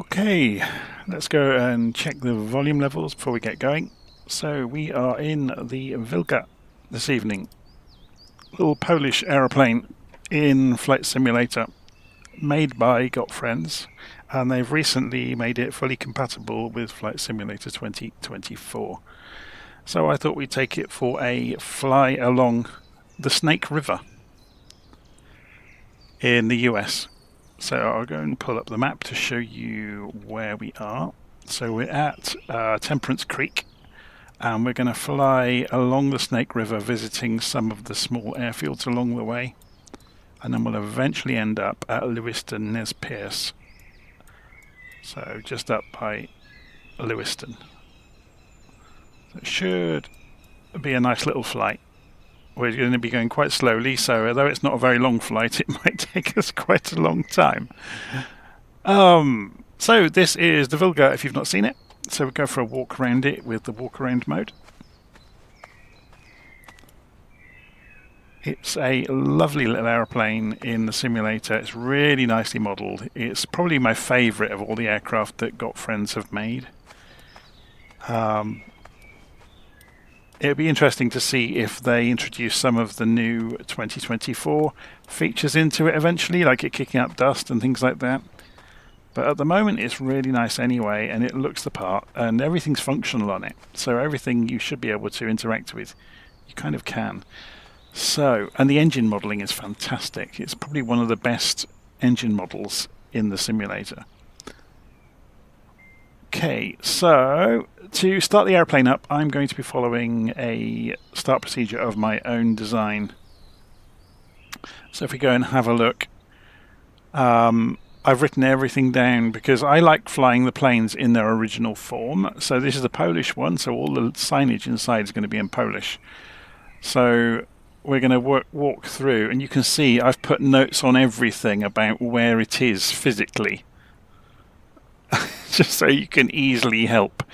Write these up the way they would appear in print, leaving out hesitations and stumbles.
Okay, let's go and check the volume levels before we get going. So we are in the Wilga this evening. Little Polish aeroplane in Flight Simulator made by GotFriends, and they've recently made it fully compatible with Flight Simulator 2024. So I thought we'd take it for a fly along the Snake River in the US. So I'll go and pull up the map to show you where we are. So we're at Temperance Creek, and we're going to fly along the Snake River, visiting some of the small airfields along the way, and then we'll eventually end up at Lewiston Nez Perce. So just up by Lewiston. So it should be a nice little flight. We're going to be going quite slowly, so although it's not a very long flight, it might take us quite a long time. So this is the Wilga, if you've not seen it. So we'll go for a walk around it with the walk around mode. It's a lovely little aeroplane in the simulator. It's really nicely modelled. It's probably my favourite of all the aircraft that GotFriends have made. It'll be interesting to see if they introduce some of the new 2024 features into it eventually, like it kicking up dust and things like that. But at the moment it's really nice anyway, and it looks the part, and everything's functional on it. So everything you should be able to interact with, you kind of can. So, and the engine modelling is fantastic. It's probably one of the best engine models in the simulator. Okay, so to start the airplane up, I'm going to be following a start procedure of my own design. So if we go and have a look, I've written everything down because I like flying the planes in their original form. So this is a Polish one, so all the signage inside is going to be in Polish. So we're going to walk through, and you can see I've put notes on everything about where it is physically. Just so you can easily help.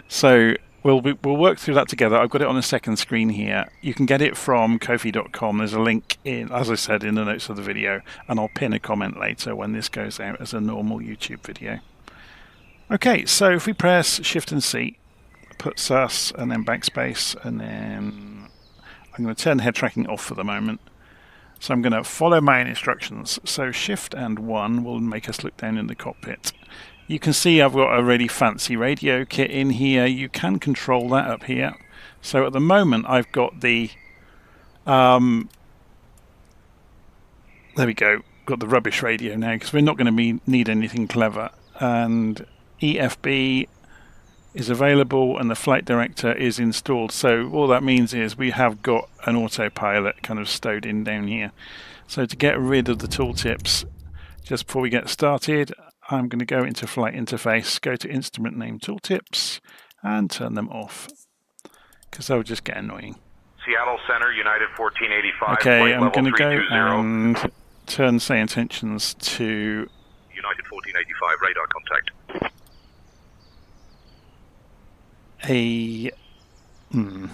So we'll work through that together. I've got it on a second screen here. You can get it from Ko-fi.com. There's a link in, as I said, in the notes of the video, and I'll pin a comment later when this goes out as a normal YouTube video. Okay, so if we press Shift and C, puts us, and then backspace, and then I'm going to turn head tracking off for the moment. So I'm going to follow my own instructions. So Shift and 1 will make us look down in the cockpit. You can see I've got a really fancy radio kit in here. You can control that up here. So at the moment I've got the there we go, got the rubbish radio now because we're not going to need anything clever. And EFB is available and the flight director is installed. So all that means is we have got an autopilot kind of stowed in down here. So to get rid of the tooltips, just before we get started, I'm going to go into Flight Interface, go to Instrument Name Tooltips, and turn them off, because they'll just get annoying. Seattle Center, United 1485. Okay, I'm going to go and turn Say Intentions to United 1485, radar contact.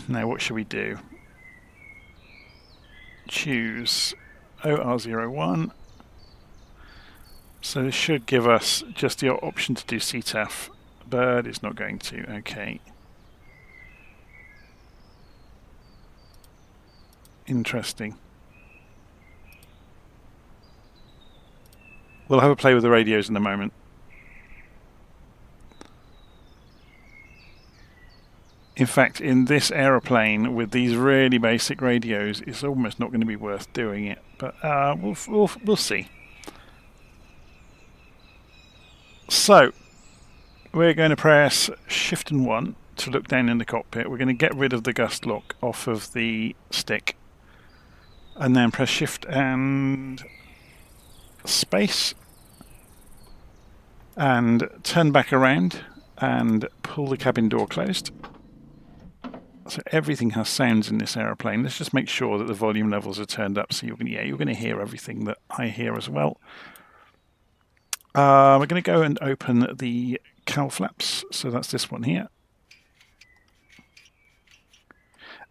now what should we do? Choose OR01. So this should give us just the option to do CTAF, but it's not going to. Okay. Interesting. We'll have a play with the radios in a moment. In fact, in this aeroplane with these really basic radios, it's almost not going to be worth doing it. But we'll see. So, we're going to press Shift and 1 to look down in the cockpit. We're going to get rid of the gust lock off of the stick. And then press Shift and space. And turn back around and pull the cabin door closed. So everything has sounds in this aeroplane. Let's just make sure that the volume levels are turned up so you're going to hear everything that I hear as well. We're going to go and open the cowl flaps, so that's this one here,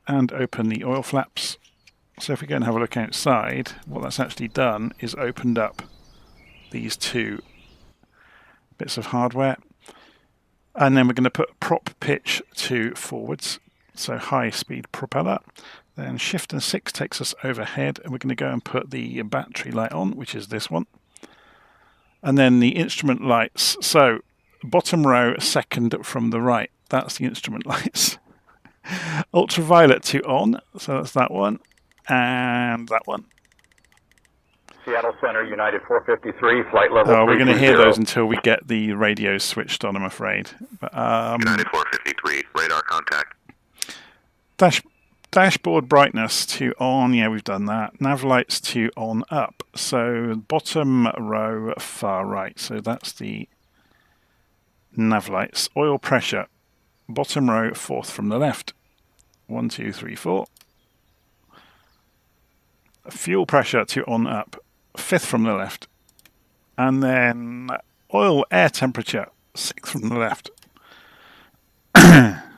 and open the oil flaps. So if we go and have a look outside, what that's actually done is opened up these two bits of hardware. And then we're going to put prop pitch to forwards, so high speed propeller. Then Shift and 6 takes us overhead, and we're going to go and put the battery light on, which is this one. And then the instrument lights. So bottom row, second from the right. That's the instrument lights. Ultraviolet to on, so that's that one, and that one. Seattle Center, United 453, flight level. Oh, we're going to hear those until we get the radios switched on, I'm afraid. But, United 453, radar contact. Dashboard brightness to on, yeah, we've done that. Nav lights to on up. So bottom row, far right. So that's the nav lights. Oil pressure, bottom row, fourth from the left. 1, 2, 3, 4. Fuel pressure to on up, fifth from the left. And then oil air temperature, sixth from the left.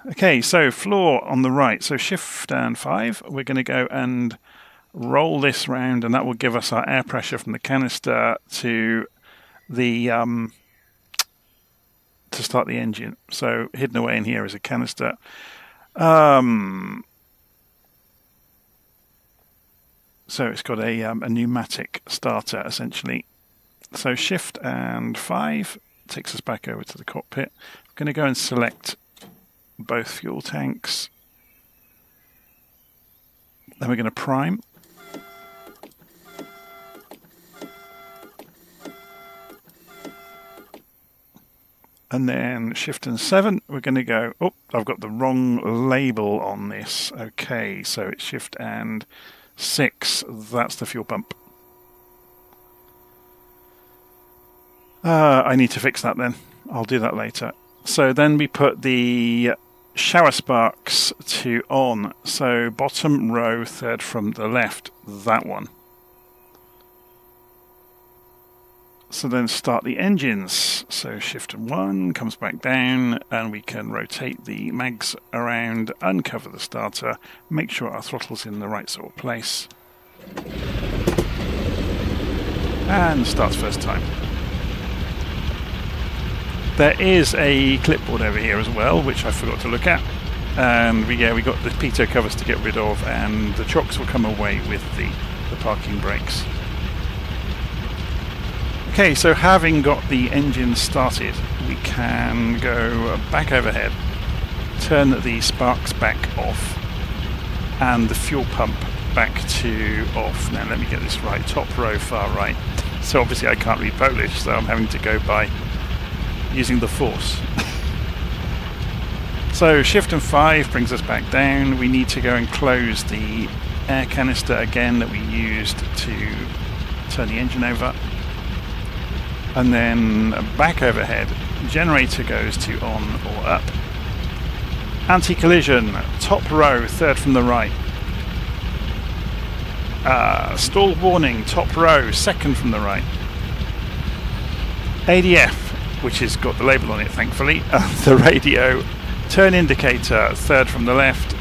Okay, so floor on the right. So Shift and 5. We're going to go and roll this round, and that will give us our air pressure from the canister to the to start the engine. So hidden away in here is a canister. So it's got a pneumatic starter essentially. So Shift and 5 takes us back over to the cockpit. We're going to go and select both fuel tanks. Then we're going to prime. And then Shift and 7, we're going to go, oh, I've got the wrong label on this. Okay, so it's Shift and 6, that's the fuel pump. I need to fix that then. I'll do that later. So then we put the shower sparks to on. So bottom row, third from the left, that one. So then start the engines. So Shift and 1 comes back down, and we can rotate the mags around, uncover the starter, make sure our throttle's in the right sort of place. And starts first time. There is a clipboard over here as well, which I forgot to look at. And we got the pitot covers to get rid of, and the chocks will come away with the parking brakes. Okay, so having got the engine started, we can go back overhead, turn the sparks back off, and the fuel pump back to off. Now let me get this right, top row, far right. So obviously I can't read Polish, so I'm having to go by using the force. So Shift and 5 brings us back down. We need to go and close the air canister again that we used to turn the engine over. And then back overhead, generator goes to on or up. Anti-collision, top row, third from the right. Stall warning, top row, second from the right. ADF, which has got the label on it thankfully, the radio. Turn indicator, third from the left.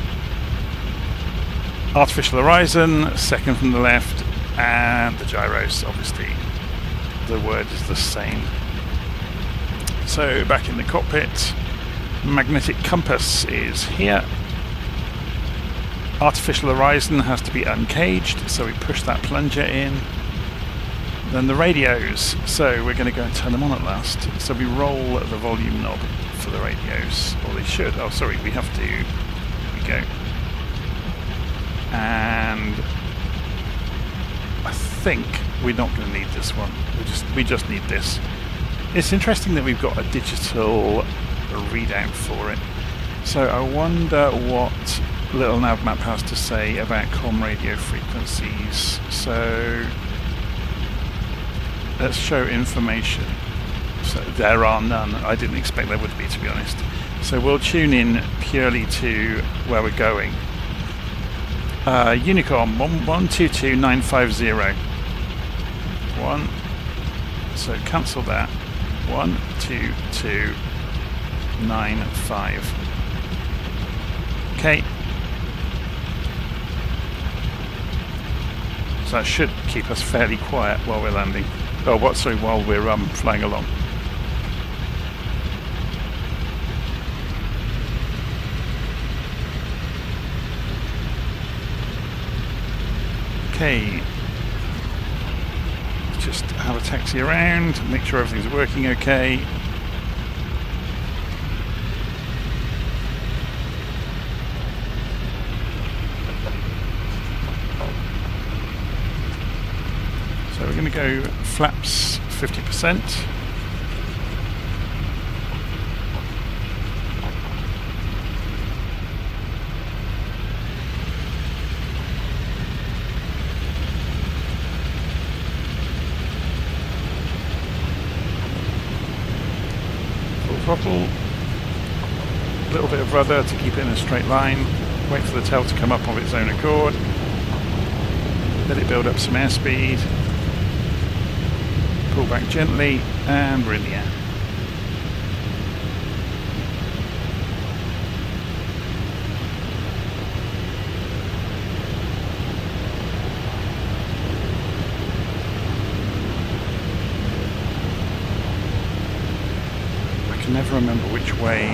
Artificial horizon, second from the left. And the gyros, obviously. The word is the same. So back in the cockpit, magnetic compass is here. Artificial horizon has to be uncaged, so we push that plunger in. Then the radios, so we're going to go and turn them on at last. So we roll the volume knob for the radios, or they should. Oh, sorry, we have to. Here we go. And I think we're not going to need this one. We just need this. It's interesting that we've got a digital readout for it. So I wonder what LittleNavMap has to say about comm radio frequencies. So let's show information. So there are none. I didn't expect there would be, to be honest. So we'll tune in purely to where we're going. Unicom 122950. 1. So cancel that. 12295. Okay. So that should keep us fairly quiet while we're landing. Oh, what? Sorry, while we're flying along. Okay, just have a taxi around, make sure everything's working okay. So we're going to go flaps 50%. Full throttle. A little bit of rudder to keep it in a straight line. Wait for the tail to come up of its own accord. Let it build up some airspeed. Pull back gently, and we're in the air. I can never remember which way.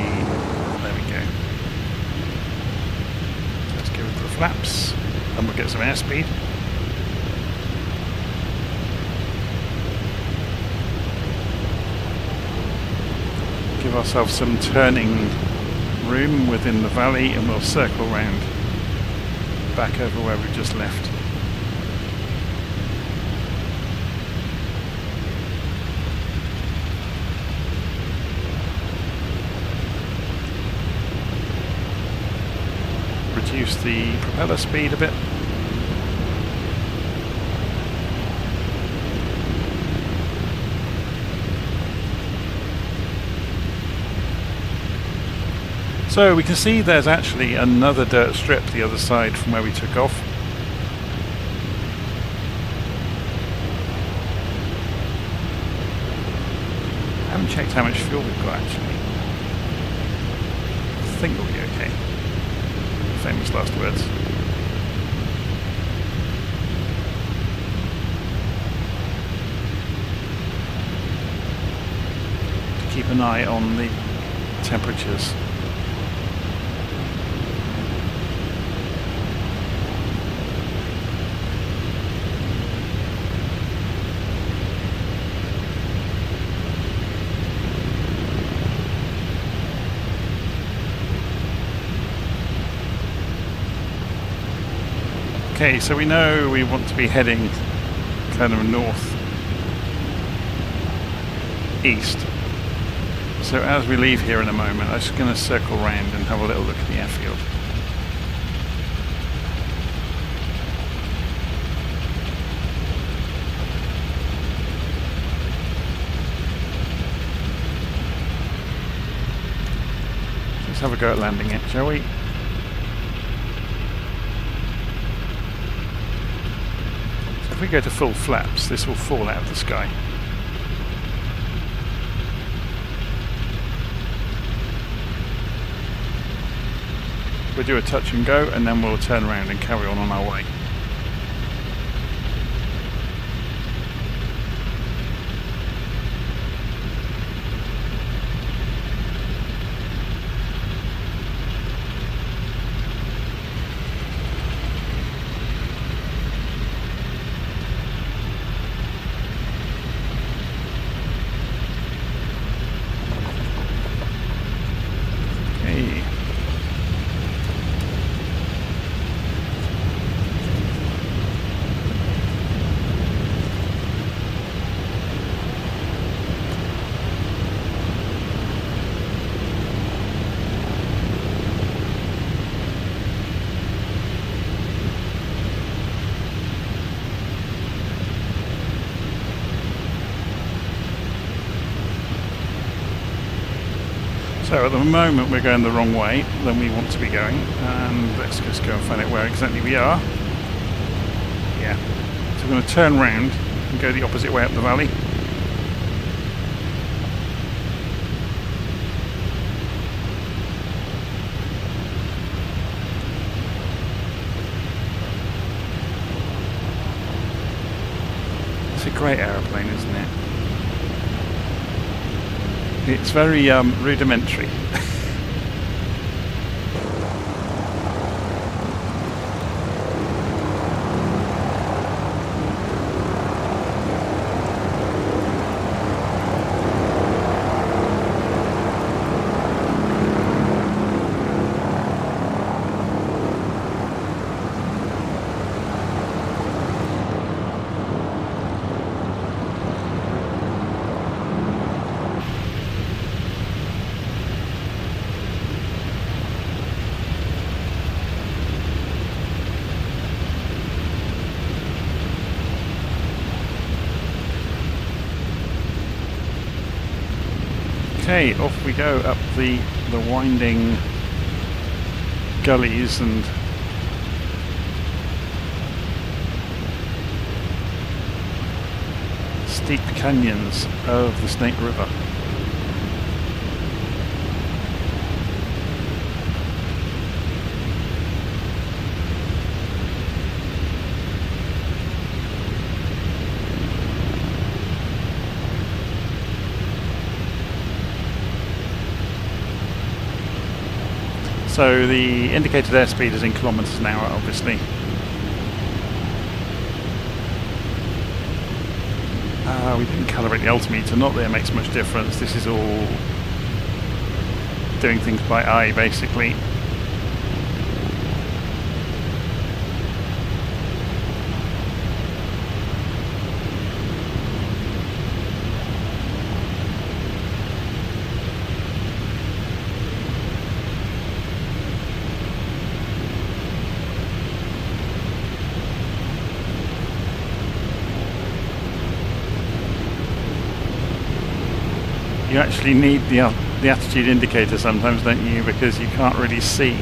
There we go. Let's give it the flaps, and we'll get some airspeed. Give ourselves some turning room within the valley, and we'll circle round back over where we've just left. Reduce the propeller speed a bit. So we can see there's actually another dirt strip the other side from where we took off. I haven't checked how much fuel we've got actually. I think we'll be okay. Famous last words. Keep an eye on the temperatures. Okay, so we know we want to be heading kind of north east. So as we leave here in a moment, I'm just going to circle around and have a little look at the airfield. Let's have a go at landing it, shall we? If we go to full flaps, this will fall out of the sky. We'll do a touch and go, and then we'll turn around and carry on our way. So at the moment we're going the wrong way than we want to be going, and let's just go and find out where exactly we are. Yeah, so we're going to turn round and go the opposite way up the valley. It's a great aeroplane, isn't it? It's very rudimentary. Okay, off we go up the winding gullies and steep canyons of the Snake River. So the indicated airspeed is in kilometers an hour, obviously. We didn't calibrate the altimeter, not that it makes much difference. This is all doing things by eye, basically. You actually need the attitude indicator sometimes, don't you? Because you can't really see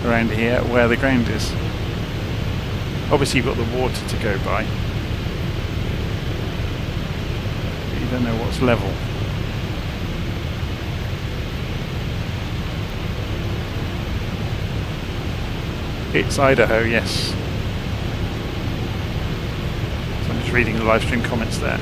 around here where the ground is. Obviously you've got the water to go by, but you don't know what's level. It's Idaho, yes. So I'm just reading the live stream comments there.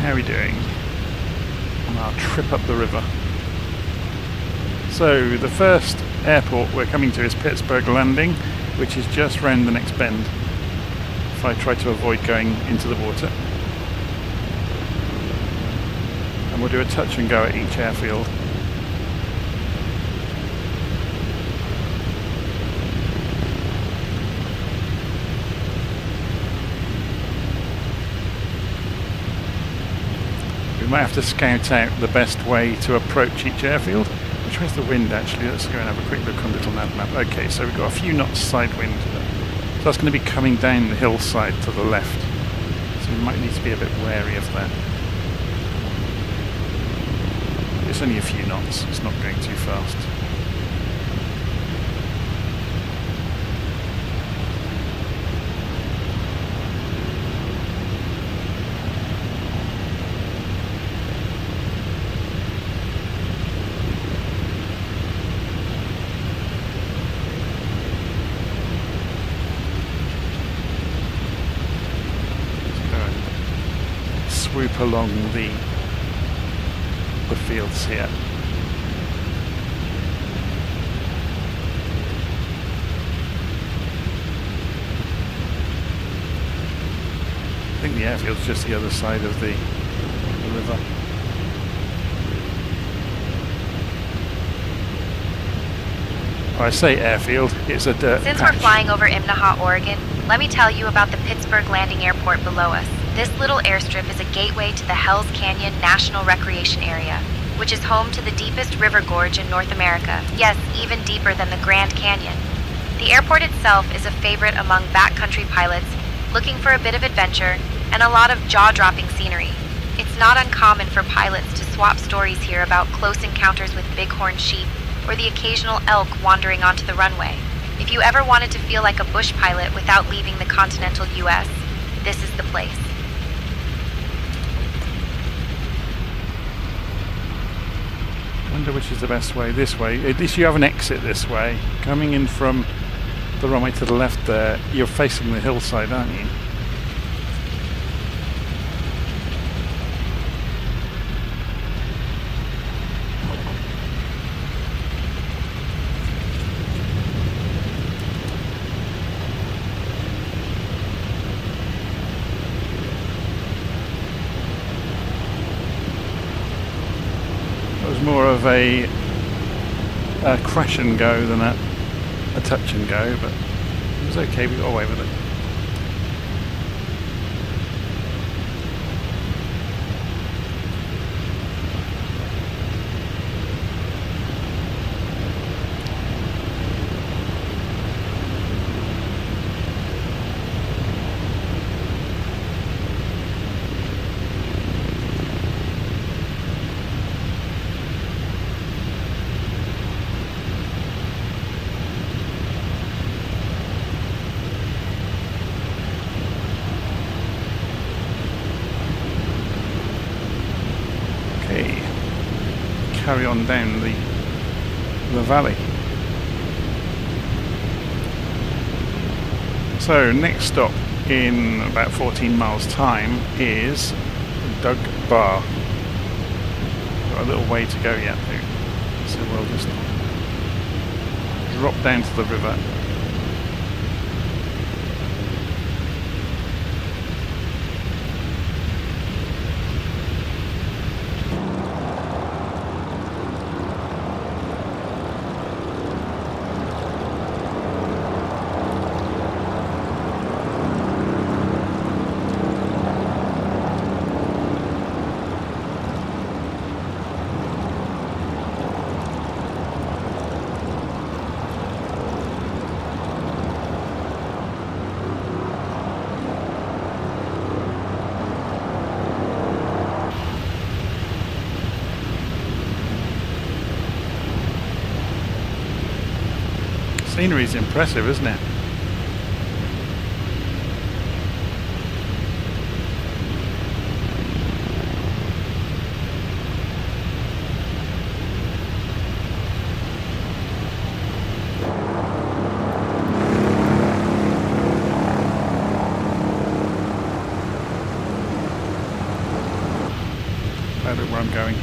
How are we doing on our trip up the river? So the first airport we're coming to is Pittsburgh Landing, which is just round the next bend if I try to avoid going into the water. And we'll do a touch and go at each airfield. We might have to scout out the best way to approach each airfield. Which way's the wind actually? Let's go and have a quick look on LittleNavMap. Okay, so we've got a few knots side wind. So that's going to be coming down the hillside to the left. So we might need to be a bit wary of that. It's only a few knots, it's not going too fast. Swoop along the fields here. I think the airfield's just the other side of the river. I say airfield, it's a dirt Since patch. we're flying over Imnaha, Oregon, let me tell you about the Pittsburgh Landing Airport below us. This little airstrip is a gateway to the Hells Canyon National Recreation Area, which is home to the deepest river gorge in North America. Yes, even deeper than the Grand Canyon. The airport itself is a favorite among backcountry pilots looking for a bit of adventure and a lot of jaw-dropping scenery. It's not uncommon for pilots to swap stories here about close encounters with bighorn sheep or the occasional elk wandering onto the runway. If you ever wanted to feel like a bush pilot without leaving the continental U.S., this is the place. I wonder which is the best way. This way. At least you have an exit this way. Coming in from the runway to the left there, you're facing the hillside, aren't you? More of a crash and go than a touch and go, but it was okay, we got away with it. carry on down the valley. So next stop in about 14 miles time is Doug Bar. Got a little way to go yet though, so we'll just drop down to the river. Scenery is impressive, isn't it? I don't know where I'm going.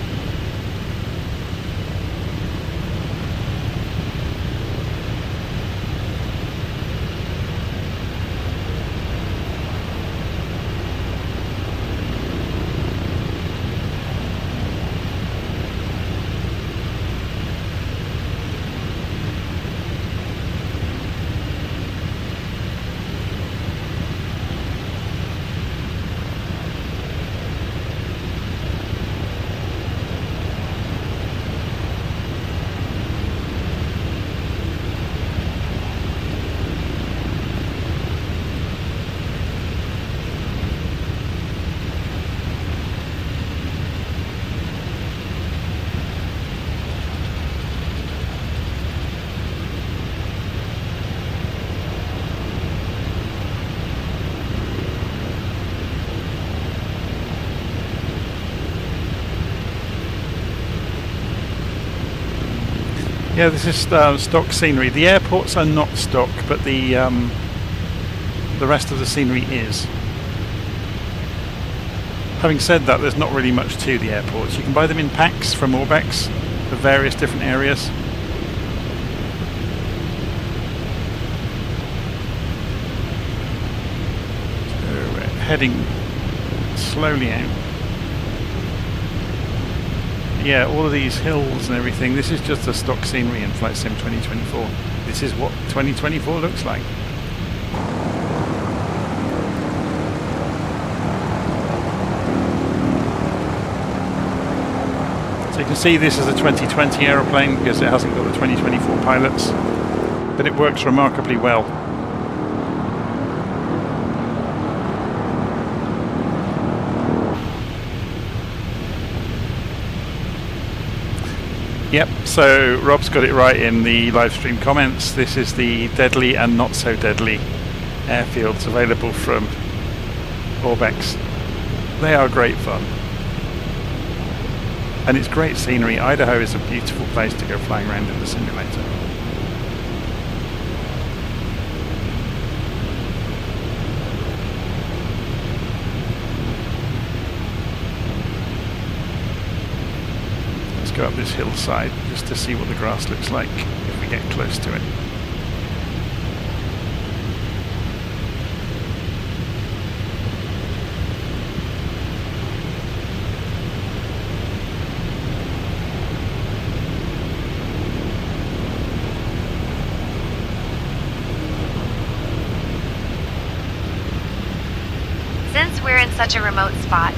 Yeah, this is stock scenery. The airports are not stock, but the rest of the scenery is. Having said that, there's not really much to the airports. You can buy them in packs from Orbex for various different areas. So we're heading slowly out. Yeah, all of these hills and everything, this is just the stock scenery in Flight Sim 2024. This is what 2024 looks like. So you can see this is a 2020 aeroplane because it hasn't got the 2024 pilots, but it works remarkably well. Yep, so Rob's got it right in the live stream comments. This is the deadly and not so deadly airfields available from Orbex. They are great fun. And it's great scenery. Idaho is a beautiful place to go flying around in the simulator. Go up this hillside just to see what the grass looks like if we get close to it. Since we're in such a remote spot,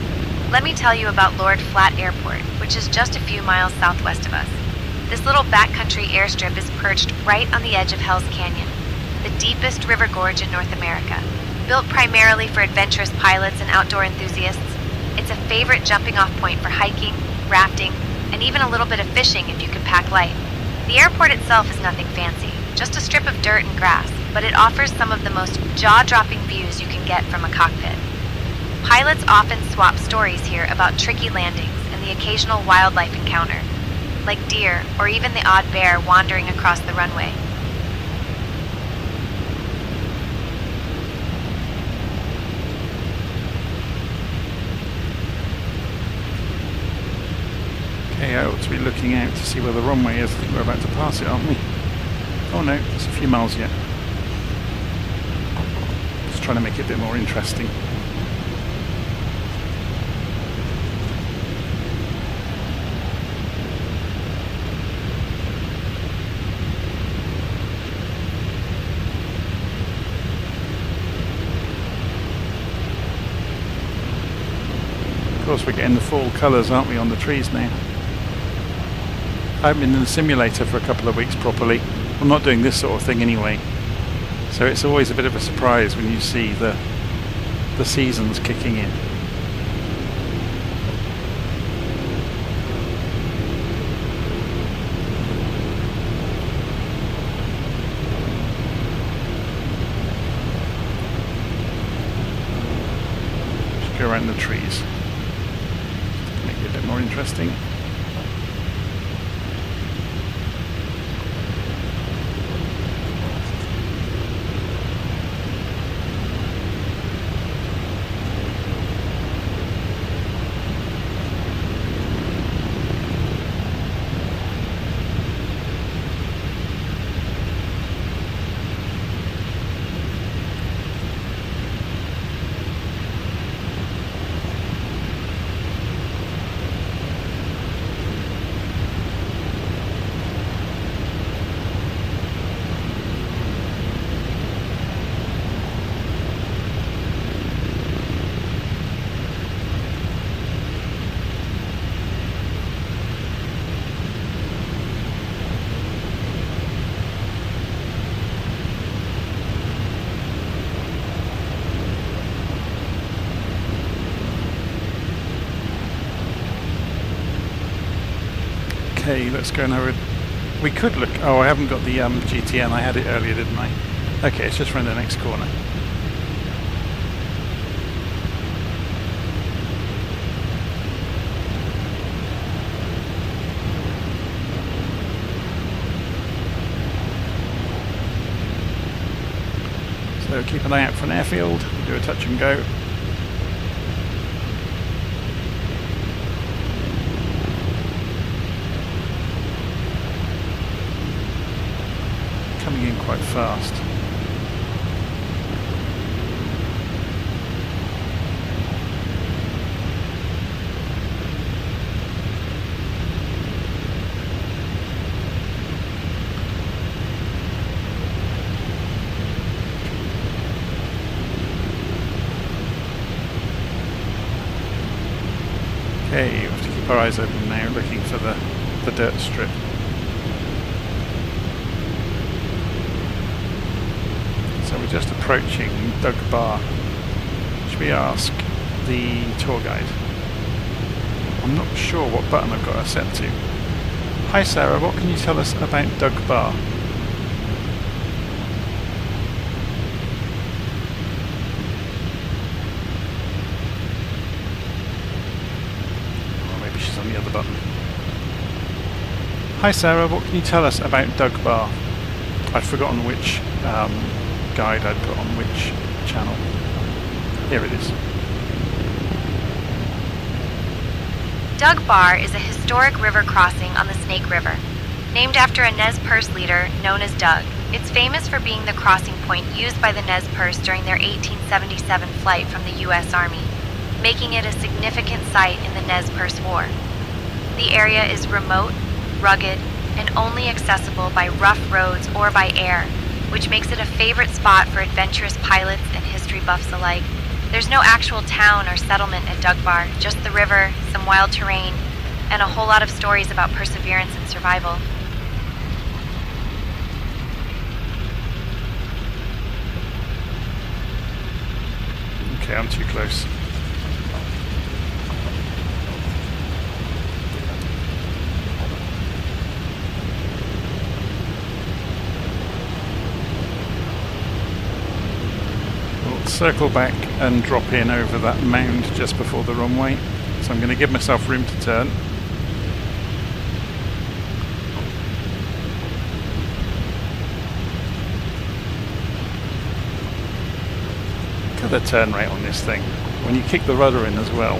let me tell you about Lord Flat Airport, which is just a few miles southwest of us. This little backcountry airstrip is perched right on the edge of Hell's Canyon, the deepest river gorge in North America. Built primarily for adventurous pilots and outdoor enthusiasts, it's a favorite jumping-off point for hiking, rafting, and even a little bit of fishing if you can pack light. The airport itself is nothing fancy, just a strip of dirt and grass, but it offers some of the most jaw-dropping views you can get from a cockpit. Pilots often swap stories here about tricky landings and the occasional wildlife encounter. like deer or even the odd bear wandering across the runway. Okay, I ought to be looking out to see where the runway is. I think we're about to pass it, aren't we? Oh no, it's a few miles yet. Just trying to make it a bit more interesting. Of course, we're getting the fall colours, aren't we, on the trees now? I haven't been in the simulator for a couple of weeks properly. I'm not doing this sort of thing anyway. So it's always a bit of a surprise when you see the seasons kicking in. Just go around the trees. Make it a bit more interesting. Okay, let's go and have a... We could look... Oh, I haven't got the GTN. I had it earlier, didn't I? Okay, it's just around the next corner. So keep an eye out for an airfield. Do a touch and go. Coming in quite fast. Okay, we have to keep our eyes open now, looking for the dirt strip. So we're just approaching Doug Bar. Should we ask the tour guide? I'm not sure what button I've got her set to. Hi Sarah, what can you tell us about Doug Bar? Or maybe she's on the other button. Hi Sarah, what can you tell us about Doug Bar? I've forgotten which guide I'd put on which channel. Here it is. Doug Bar is a historic river crossing on the Snake River. Named after a Nez Perce leader known as Doug, it's famous for being the crossing point used by the Nez Perce during their 1877 flight from the U.S. Army, making it a significant site in the Nez Perce War. The area is remote, rugged, and only accessible by rough roads or by air, which makes it a favorite spot for adventurous pilots and history buffs alike. There's no actual town or settlement at Doug Bar, just the river, some wild terrain, and a whole lot of stories about perseverance and survival. Okay, I'm too close. Circle back and drop in over that mound just before the runway. So I'm going to give myself room to turn. the turn rate on this thing. When you kick the rudder in as well.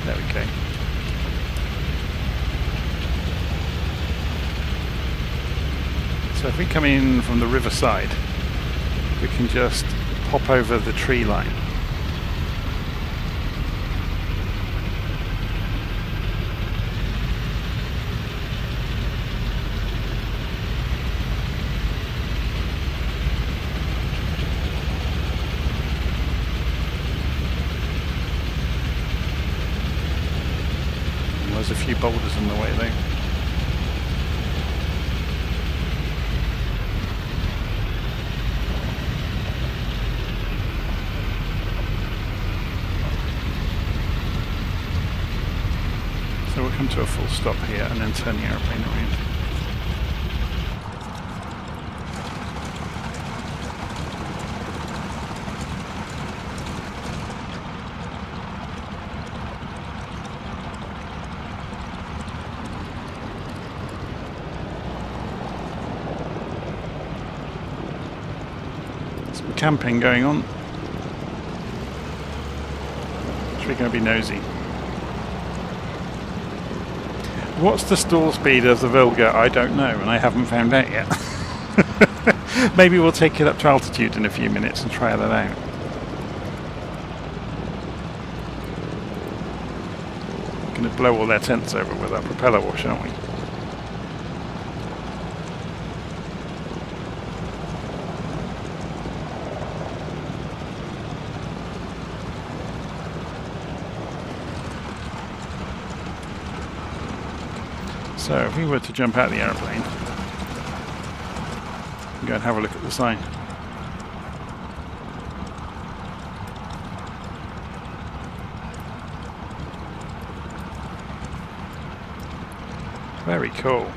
There we go. So if we come in from the riverside, we can just hop over the tree line. There's a few boulders in the way though. So we'll come to a full stop here and then turn the aeroplane around. Some camping going on. Should we go be nosy? What's the stall speed of the Wilga? I don't know, and I haven't found out yet. Maybe we'll take it up to altitude in a few minutes and try that out. We're going to blow all their tents over with our propeller wash, aren't we? So if we were to jump out of the aeroplane, go and have a look at the sign. Very cool.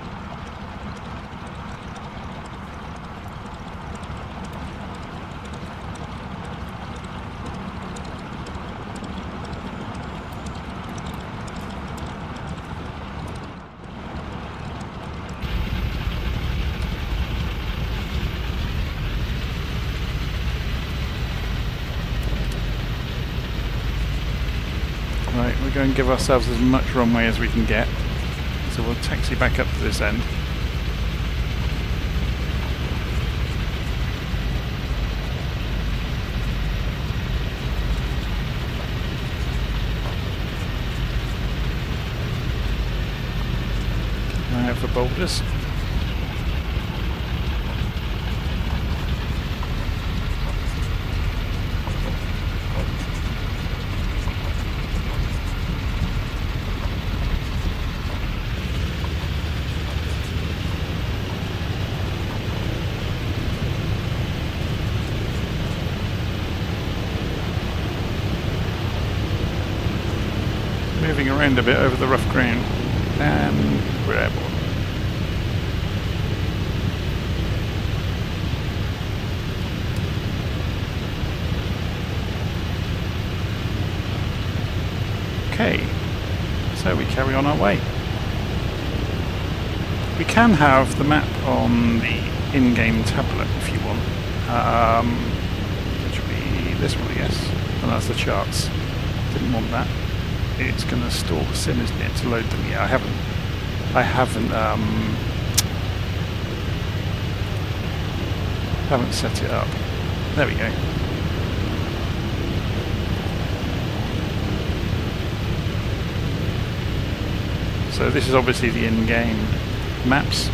Right, we're going to give ourselves as much runway as we can get. So we'll taxi back up to this end. Now for boulders. Moving around a bit over the rough ground, and we're airborne. Okay, so we carry on our way. We can have the map on the in-game tablet if you want, which will be this one I guess, and that's the charts. Didn't want that. It's going to store the sim, isn't it, to load them? Yeah, I haven't set it up. There we go. So this is obviously the in-game maps.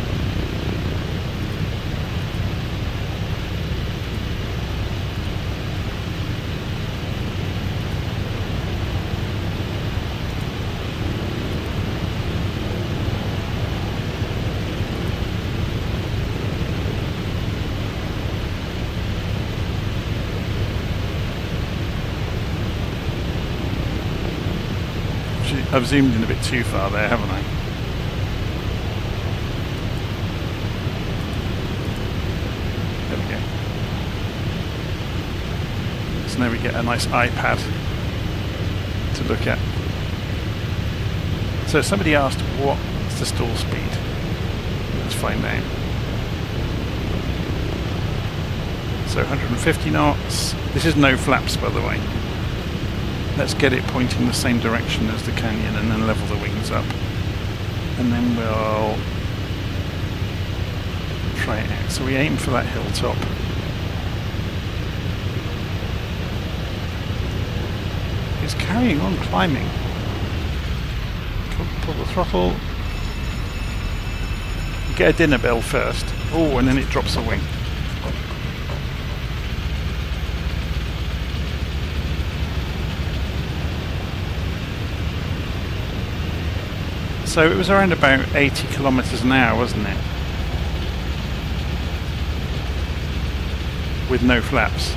I've zoomed in a bit too far there, haven't I? There we go. So now we get a nice iPad to look at. So somebody asked what's the stall speed? Let's find out. so 150 knots. This is no flaps, by the way. Let's get it pointing the same direction as the canyon and then level the wings up. And then we'll try it out. So we aim for that hilltop. It's carrying on climbing. Pull the throttle. You get a dinner bell first. Oh, and then it drops a wing. So it was around about 80 kilometers an hour, wasn't it? With no flaps.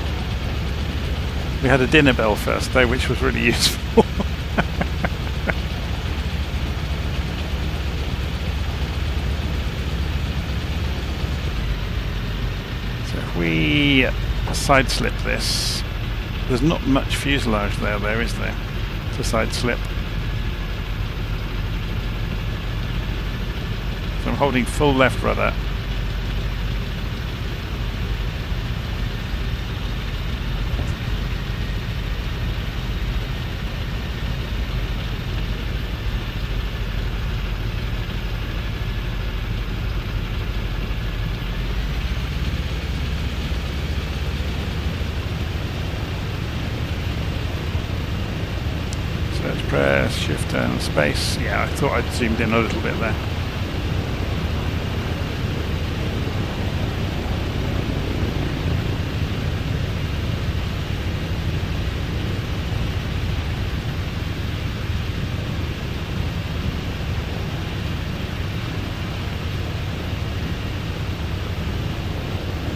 We had a dinner bell first though, which was really useful. So if we side slip this, there's not much fuselage there, is there? To side slip. So I'm holding full left rudder. So let's press shift and space. Yeah, I thought I'd zoomed in a little bit there.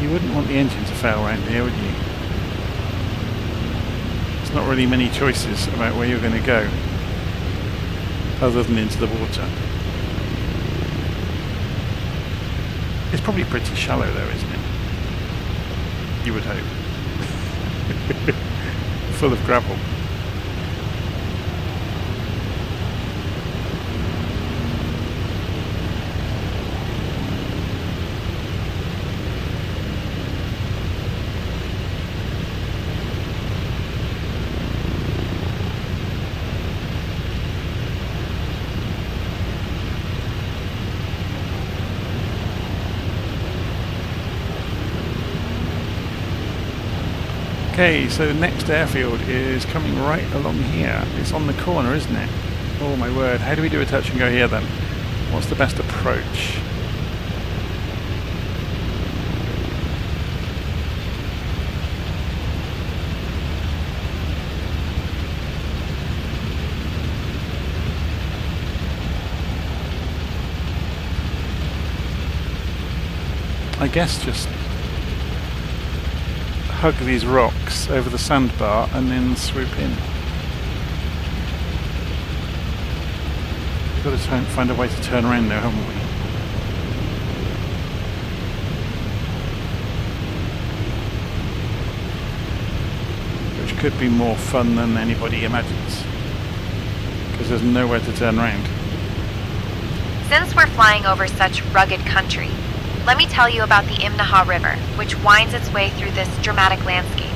You wouldn't want the engine to fail around here, would you? There's not really many choices about where you're going to go, other than into the water. It's probably pretty shallow though, isn't it? You would hope. Full of gravel. Okay, so the next airfield is coming right along here. It's on the corner, isn't it? Oh my word, how do we do a touch and go here then? What's the best approach? I guess just hug these rocks over the sandbar and then swoop in. We've got to find a way to turn around now, haven't we? Which could be more fun than anybody imagines, because there's nowhere to turn around. Since we're flying over such rugged country, let me tell you about the Imnaha River, which winds its way through this dramatic landscape.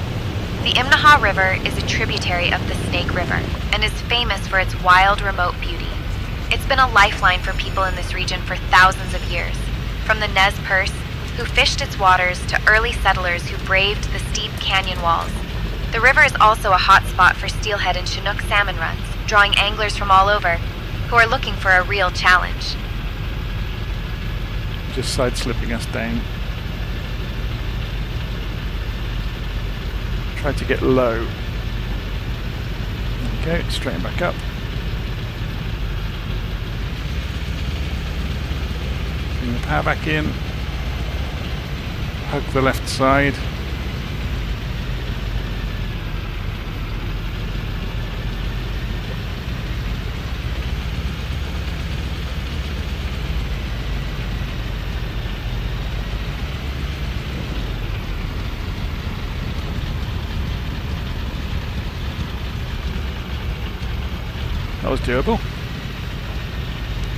The Imnaha River is a tributary of the Snake River and is famous for its wild, remote beauty. It's been a lifeline for people in this region for thousands of years, from the Nez Perce, who fished its waters, to early settlers who braved the steep canyon walls. The river is also a hot spot for steelhead and Chinook salmon runs, drawing anglers from all over who are looking for a real challenge. Just side slipping us down. Try to get low. There we go, straighten back up. Bring the power back in. Hug the left side. That was doable.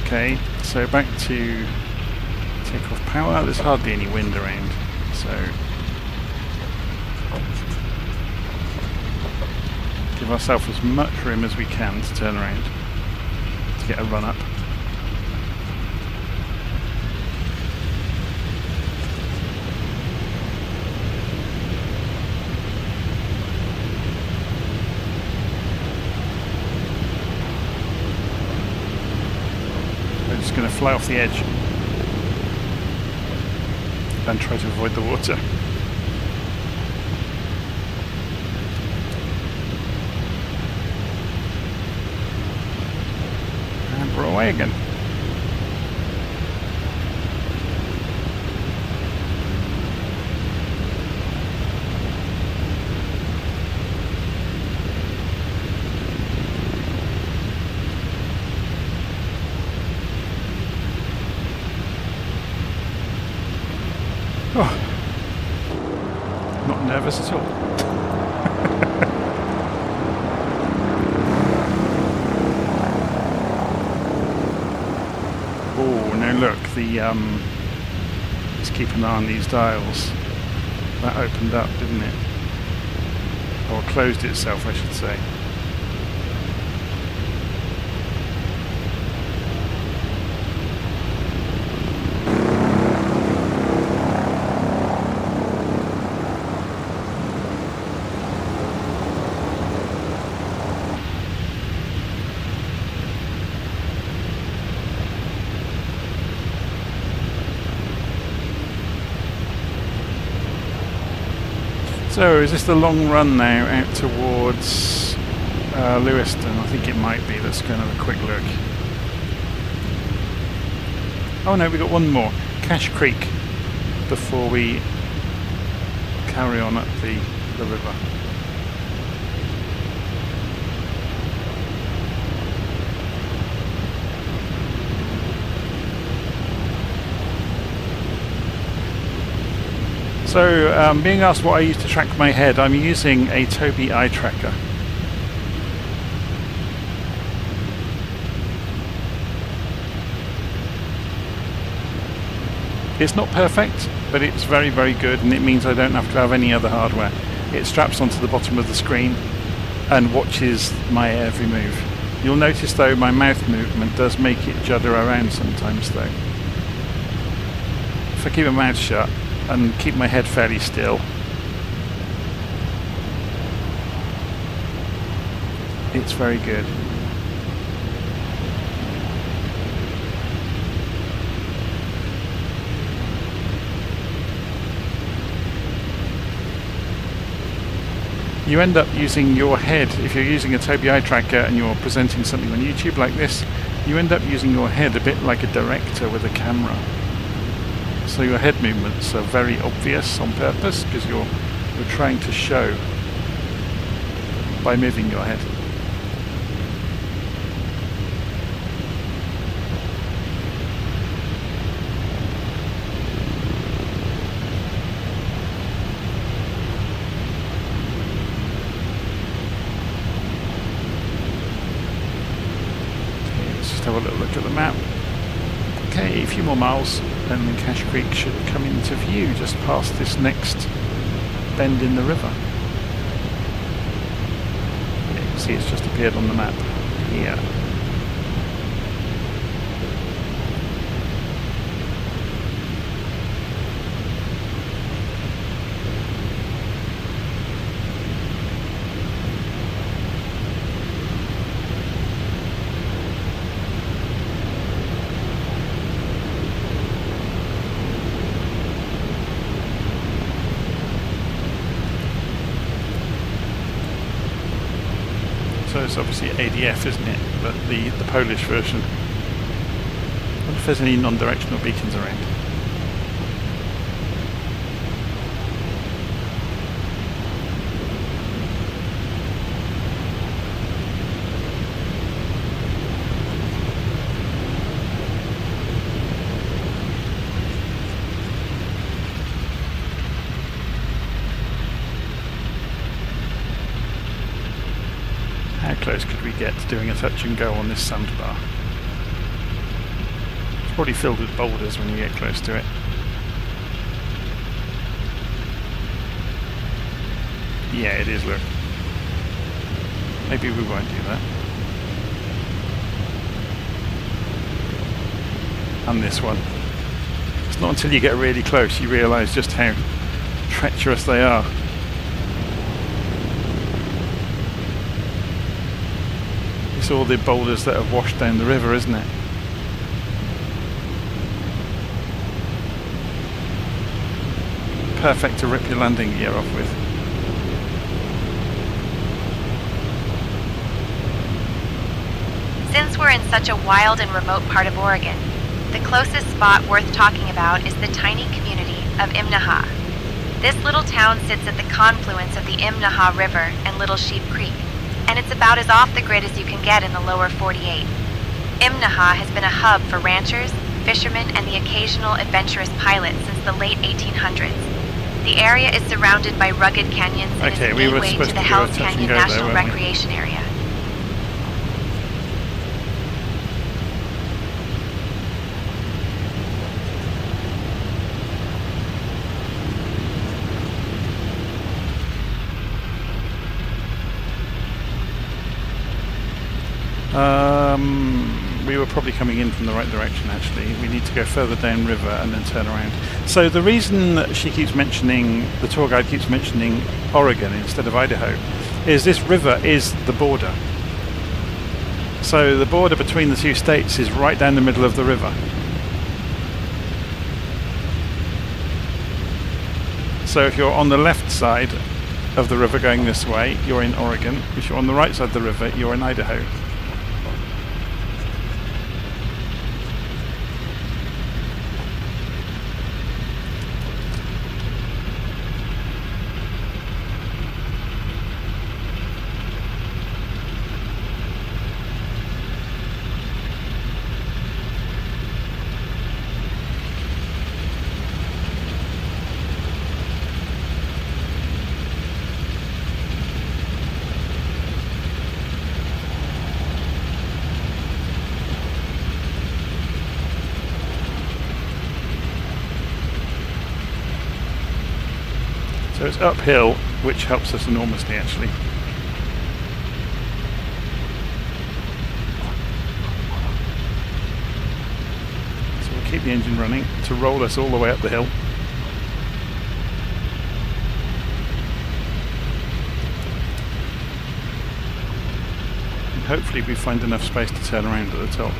Okay, so back to take off power. There's hardly any wind around, so Give ourselves as much room as we can to turn around, to get a run up. We're just going to fly off the edge and try to avoid the water. And we're away again. Oh, not nervous at all. Oh, now look, let's keep an eye on these dials. That opened up, didn't it? Or closed itself, I should say. So, is this the long run now out towards Lewiston? I think it might be. Let's go and have a quick look. Oh no, we got one more. Cache Creek before we carry on up the river. So, being asked what I use to track my head, I'm using a Tobii Eye Tracker. It's not perfect, but it's very, very good, and it means I don't have to have any other hardware. It straps onto the bottom of the screen and watches my every move. You'll notice though my mouth movement does make it judder around sometimes though. If I keep my mouth shut and keep my head fairly still, it's very good. You end up using your head, if you're using a Tobii Eye Tracker and you're presenting something on YouTube like this, you end up using your head a bit like a director with a camera. So your head movements are very obvious on purpose because you're trying to show by moving your head. Have a little look at the map. Okay, a few more miles and then Cache Creek should come into view just past this next bend in the river. Yeah, you can see it's just appeared on the map here. So it's obviously ADF, isn't it? But the Polish version. I wonder if there's any non-directional beacons around. How close could we get to doing a touch and go on this sandbar? It's probably filled with boulders when you get close to it. Yeah, it is, look. Maybe we won't do that. And this one. It's not until you get really close you realise just how treacherous they are. It's all the boulders that have washed down the river, isn't it? Perfect to rip your landing gear off with. Since we're in such a wild and remote part of Oregon, the closest spot worth talking about is the tiny community of Imnaha. This little town sits at the confluence of the Imnaha River and Little Sheep Creek, and it's about as off the grid as you can get in the lower 48. Imnaha has been a hub for ranchers, fishermen, and the occasional adventurous pilot since the late 1800s. The area is surrounded by rugged canyons and is a gateway to the Hells Canyon National Recreation Area. We were probably coming in from the right direction actually. We need to go further down river and then turn around. So the reason that she keeps mentioning, the tour guide keeps mentioning Oregon instead of Idaho, is this river is the border. So the border between the two states is right down the middle of the river. So if you're on the left side of the river going this way, you're in Oregon. If you're on the right side of the river, you're in Idaho. So it's uphill, which helps us enormously actually. So we'll keep the engine running to roll us all the way up the hill. And hopefully we find enough space to turn around at the top.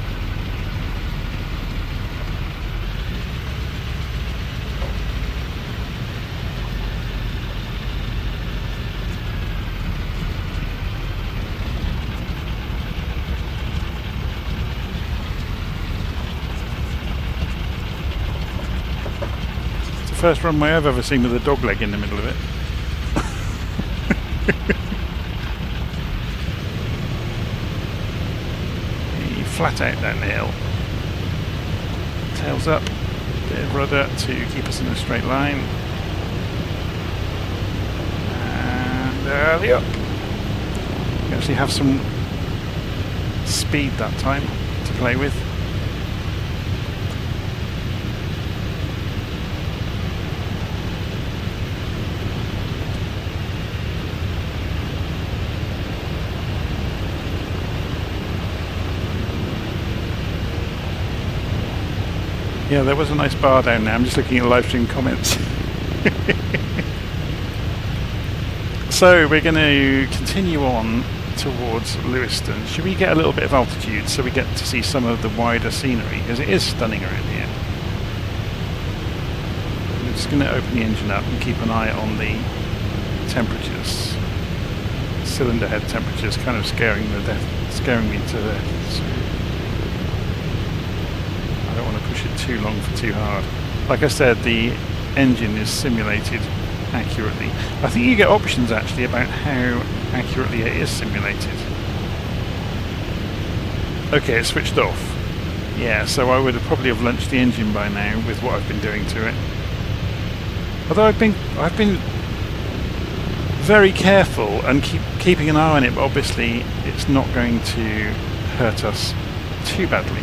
First runway I've ever seen with a dog leg in the middle of it. Flat out down the hill. Tails up, bit of rudder to keep us in a straight line. And early up. We actually have some speed that time to play with. Yeah, there was a nice bar down there. I'm just looking at live stream comments. So we're going to continue on towards Lewiston. Should we get a little bit of altitude so we get to see some of the wider scenery? Because it is stunning around here. I'm just going to open the engine up and keep an eye on the temperatures. Cylinder head temperatures kind of scaring me to death. So I don't want to push it too long for too hard. Like I said, the engine is simulated accurately. I think you get options actually about how accurately it is simulated. Okay, it's switched off. Yeah, so I would have probably have launched the engine by now with what I've been doing to it. Although I've been very careful and keeping an eye on it, but obviously it's not going to hurt us too badly.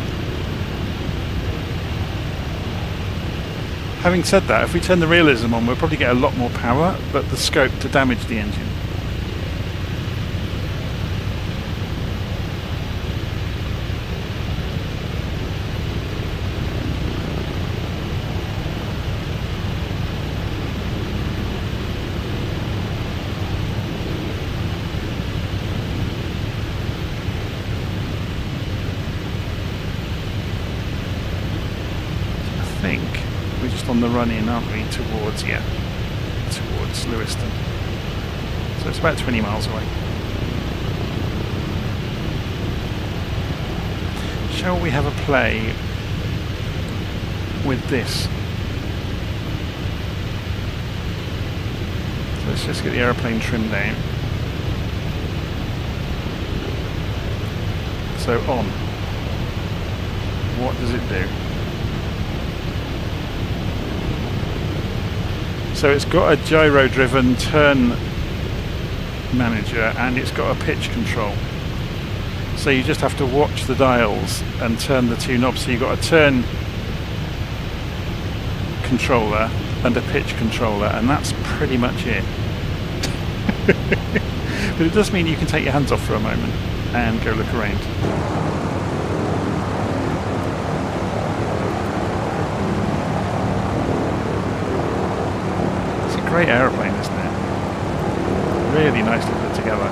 Having said that, if we turn the realism on, we'll probably get a lot more power, but the scope to damage the engine. think we're just on the run in, aren't we, towards Lewiston. So it's about 20 miles away. Shall we have a play with this? So let's just get the aeroplane trimmed down. So on. What does it do? So it's got a gyro-driven turn manager and it's got a pitch control. So you just have to watch the dials and turn the two knobs. So you've got a turn controller and a pitch controller, and that's pretty much it. But it does mean you can take your hands off for a moment and go look around. It's a great aeroplane, isn't it? Really nicely put together.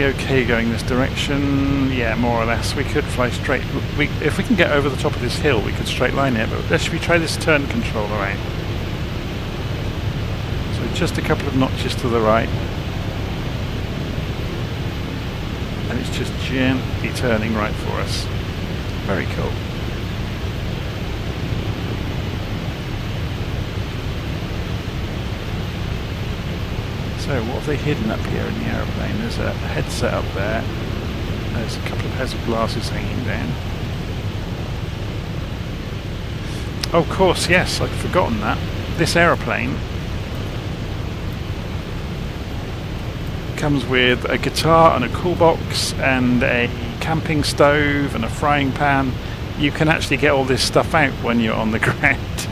Okay, going this direction, yeah, more or less. We could fly straight. If we can get over the top of this hill, we could straight line it, but should we try this turn controller out? So just a couple of notches to the right, and it's just gently turning right for us. Very cool. So what have they hidden up here in the aeroplane? There's a headset up there. There's a couple of pairs of glasses hanging down. Oh, of course, yes, I'd forgotten that. This aeroplane comes with a guitar and a cool box and a camping stove and a frying pan. You can actually get all this stuff out when you're on the ground.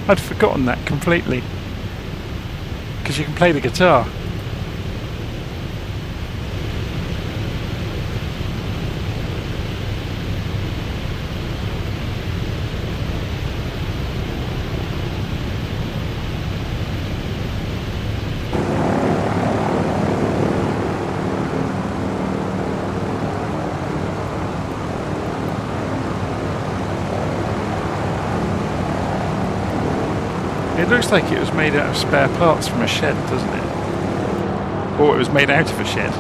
I'd forgotten that completely. Because you can play the guitar. It looks like it was made out of spare parts from a shed, doesn't it? Or it was made out of a shed.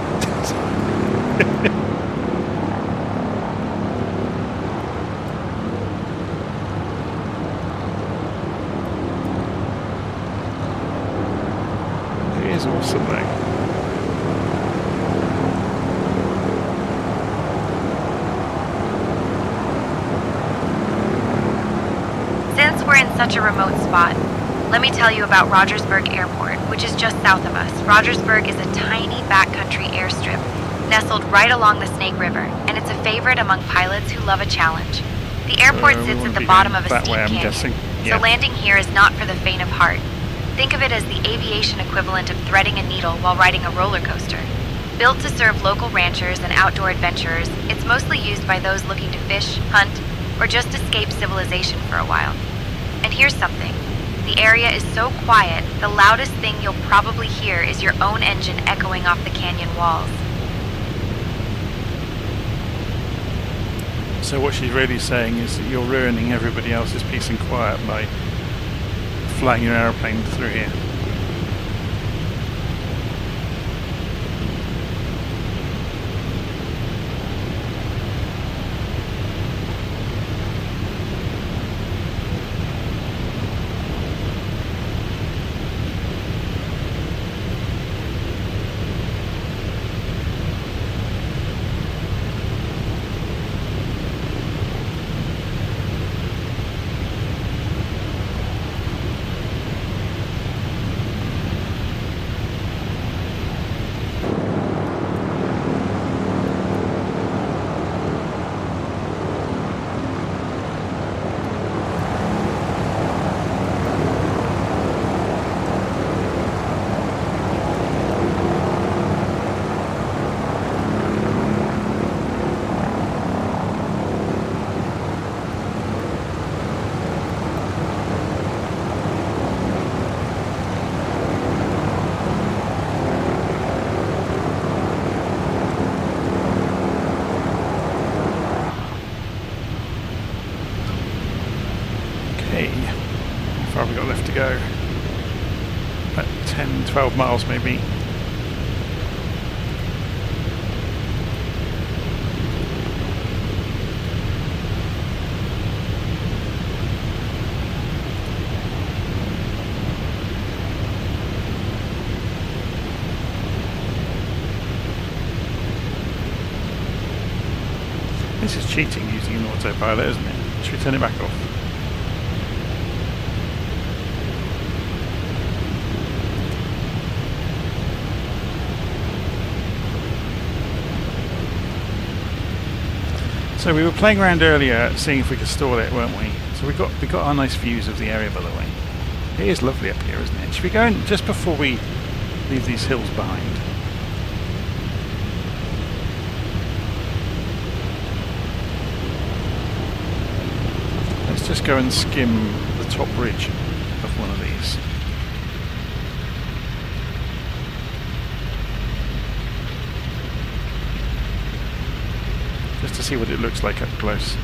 It is awesome though. Since we're in such a remote spot, let me tell you about Rogersburg Airport, which is just south of us. Rogersburg is a tiny backcountry airstrip nestled right along the Snake River, and it's a favorite among pilots who love a challenge. The airport sits at the bottom of a steep canyon, so landing here is not for the faint of heart. Think of it as the aviation equivalent of threading a needle while riding a roller coaster. Built to serve local ranchers and outdoor adventurers, it's mostly used by those looking to fish, hunt, or just escape civilization for a while. And here's something. The area is so quiet, the loudest thing you'll probably hear is your own engine echoing off the canyon walls. So what she's really saying is that you're ruining everybody else's peace and quiet by flying your aeroplane through here. go. About 10, 12 miles maybe. This is cheating using an autopilot, isn't it? Should we turn it back off? So we were playing around earlier, seeing if we could stall it, weren't we? So we got our nice views of the area, by the way. It is lovely up here, isn't it? Should we go in just before we leave these hills behind? Let's just go and skim the top ridge of one of these. Just to see what it looks like up close.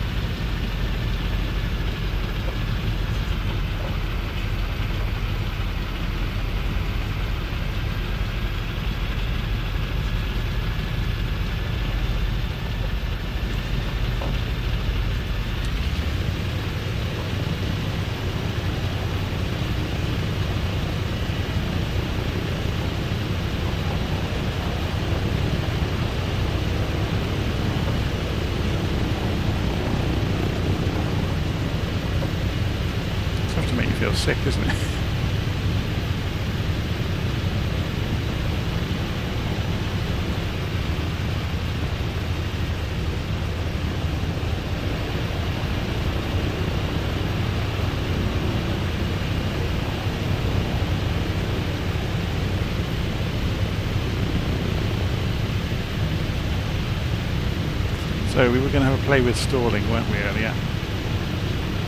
Feels sick, isn't it? So we were going to have a play with stalling, weren't we, earlier?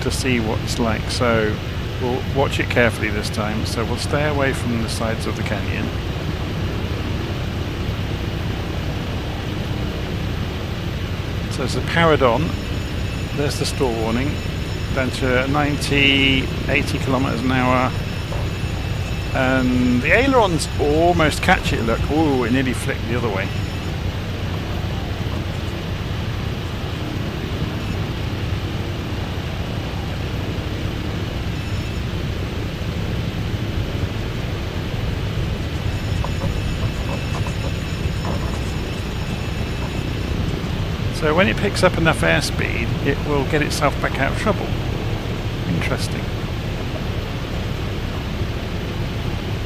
To see what it's like. So we'll watch it carefully this time, so we'll stay away from the sides of the canyon. So as the powered on, there's the stall warning, down to 90, 80 kilometers an hour. And the ailerons almost catch it, look. Ooh, it nearly flicked the other way. So when it picks up enough airspeed, it will get itself back out of trouble. Interesting.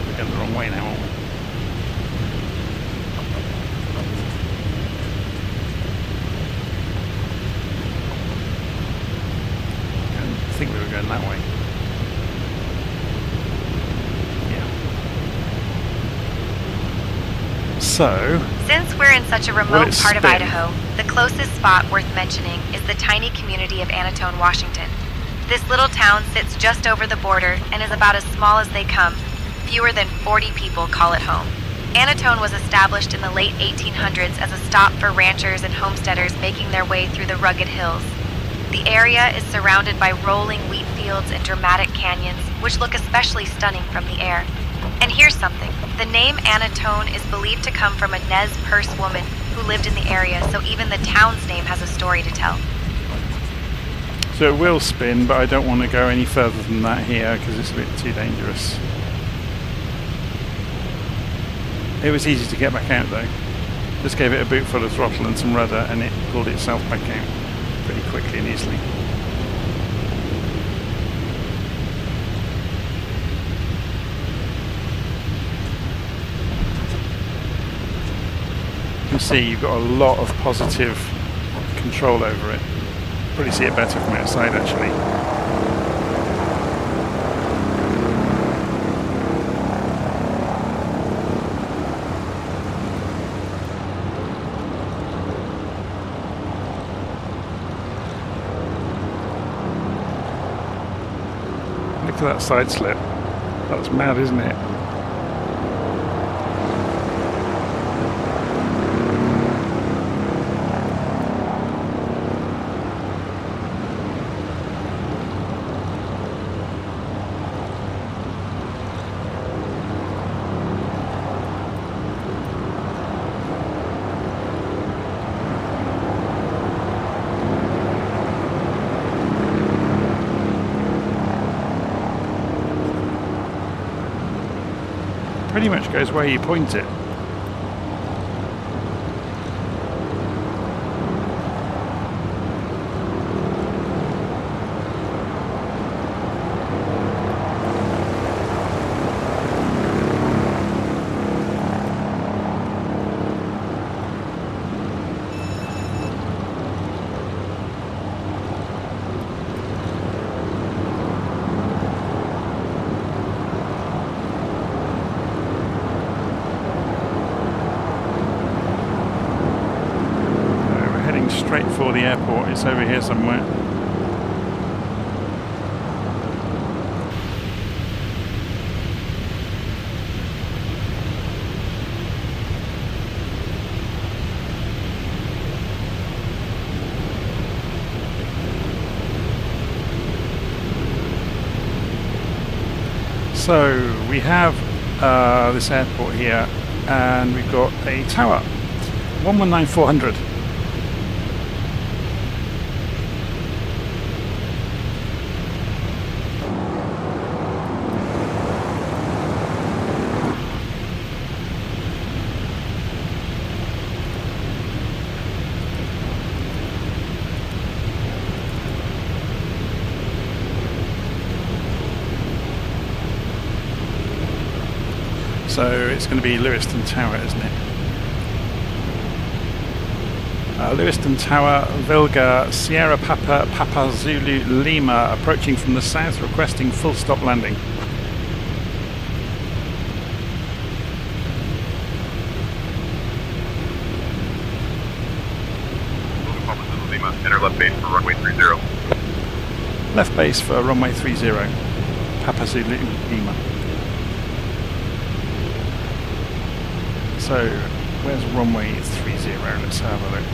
We're going the wrong way now, aren't we? I think we were going that way. Yeah. So, since we're in such a remote part of Idaho, the closest spot worth mentioning is the tiny community of Anatone, Washington. This little town sits just over the border and is about as small as they come. Fewer than 40 people call it home. Anatone was established in the late 1800s as a stop for ranchers and homesteaders making their way through the rugged hills. The area is surrounded by rolling wheat fields and dramatic canyons, which look especially stunning from the air. And here's something. The name Anatone is believed to come from a Nez Perce woman who lived in the area, so even the town's name has a story to tell. So it will spin, but I don't want to go any further than that here because it's a bit too dangerous. It was easy to get back out though. Just gave it a boot full of throttle and some rudder and it pulled itself back out pretty quickly and easily. You can see you've got a lot of positive control over it. Probably see it better from outside actually. Look at that side slip. That's mad, isn't it? pretty much goes where you point it. Straight for the airport. It's over here somewhere. So we have this airport here, and we've got a tower, 119,400. So it's going to be Lewiston Tower, isn't it? Lewiston Tower, Wilga, Sierra Papa, Papa Zulu, Lima, approaching from the south, requesting full stop landing. Papa Zulu, Lima, enter left base for runway 30. Left base for runway 30, Papa Zulu, Lima. So, where's runway 30? Let's have a look.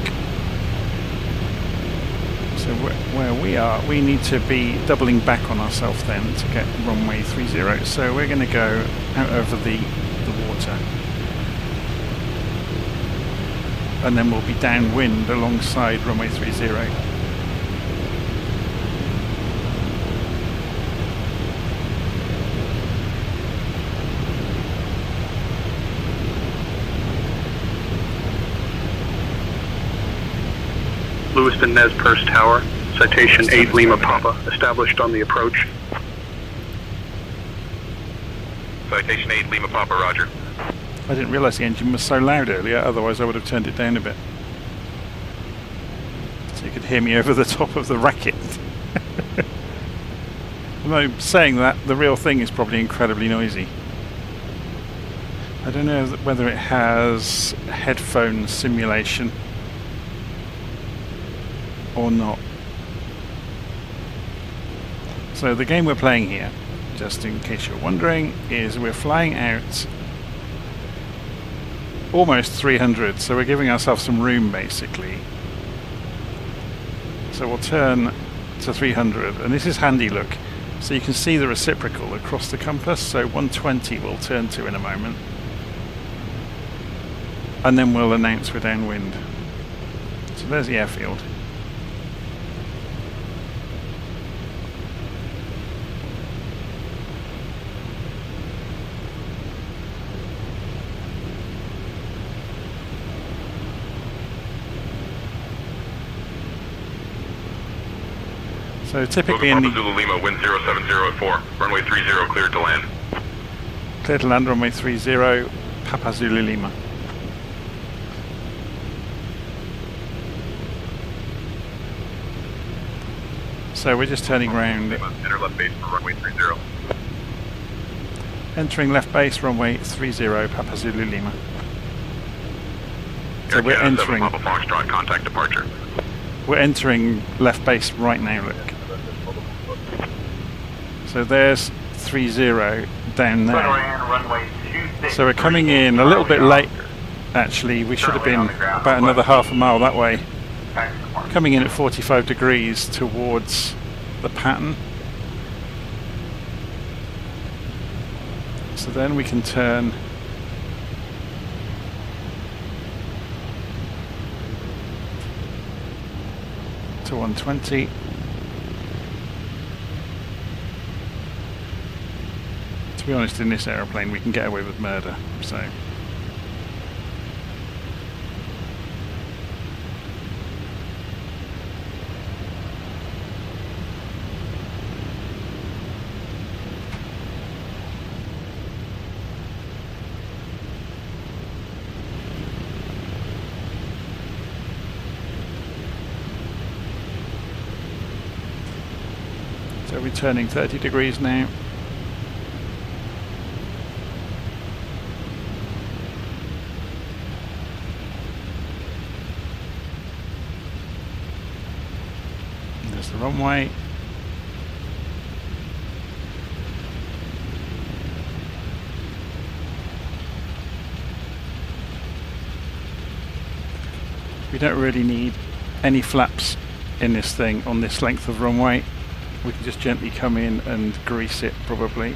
So where we are, we need to be doubling back on ourselves then to get runway 30. So we're going to go out over the water. And then we'll be downwind alongside runway 30. Lewiston Nez Perce Tower, citation 8 Lima Papa, established on the approach. Citation 8 Lima Papa, roger. I didn't realise the engine was so loud earlier, otherwise I would have turned it down a bit. So you could hear me over the top of the racket. Although saying that, the real thing is probably incredibly noisy. I don't know whether it has headphone simulation or not. So the game we're playing here, just in case you're wondering, is we're flying out almost 300, so we're giving ourselves some room basically. So we'll turn to 300, and this is handy, look. So you can see the reciprocal across the compass, so 120 we'll turn to in a moment. And then we'll announce we're downwind. So there's the airfield. So typically in the Zulu Lima, wind 070 at 4, runway 30 cleared to land. Clear to land, runway 30, Papa Zulu Lima. So we're just turning round. Enter left base for runway 30. Entering left base, runway 30, Papa Zulu Lima. So we're entering. Papa Foxtrot, contact departure. We're entering left base right now, look. So there's 30 down there. So we're coming in a little bit late, actually. We should have been about another half a mile that way. Coming in at 45 degrees towards the pattern. So then we can turn to 120. To be honest, in this aeroplane we can get away with murder, so... So we're turning 30 degrees now. There's the runway. We don't really need any flaps in this thing on this length of runway. We can just gently come in and grease it probably.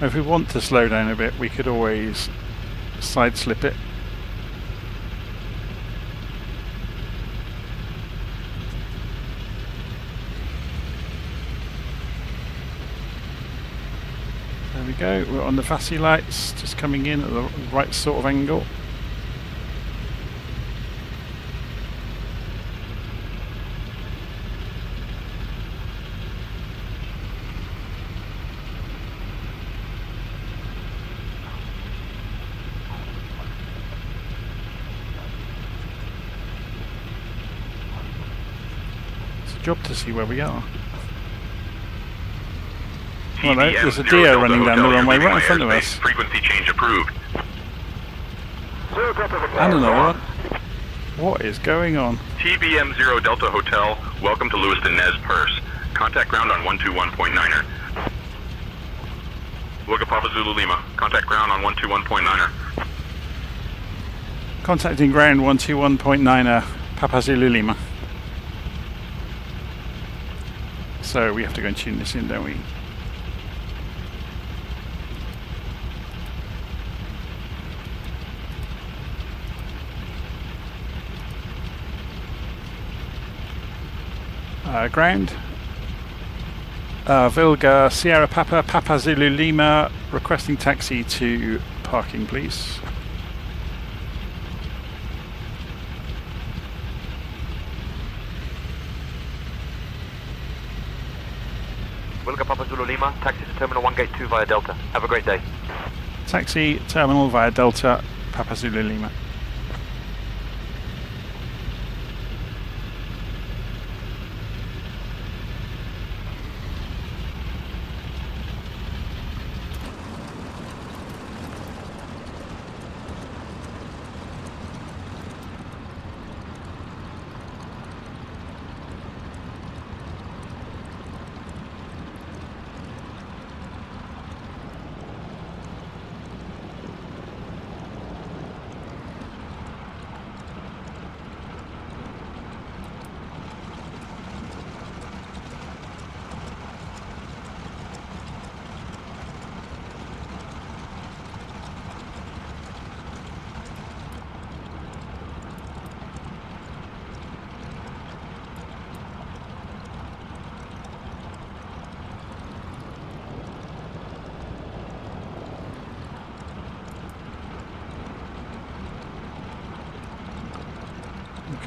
If we want to slow down a bit, we could always side slip it. There we go, we're on the VASI lights, just coming in at the right sort of angle. It's a job to see where we are. Well, there's a deer running down the runway right in front of us. Frequency change approved. And another one. What is going on? TBM 0 Delta Hotel, welcome to Lewiston Nez Perce. Contact ground on 121.9er. Wilga Papa Zulu Lima, contact ground on 121.9er. Contacting ground 121.9er, Papa Zulu Lima. So we have to go and tune this in, don't we? Ground. Wilga Sierra Papa, Papa Zulu Lima, requesting taxi to parking, please. Wilga Papa Zulu Lima, taxi to Terminal 1 Gate 2 via Delta. Have a great day. Taxi, Terminal via Delta, Papa Zulu Lima.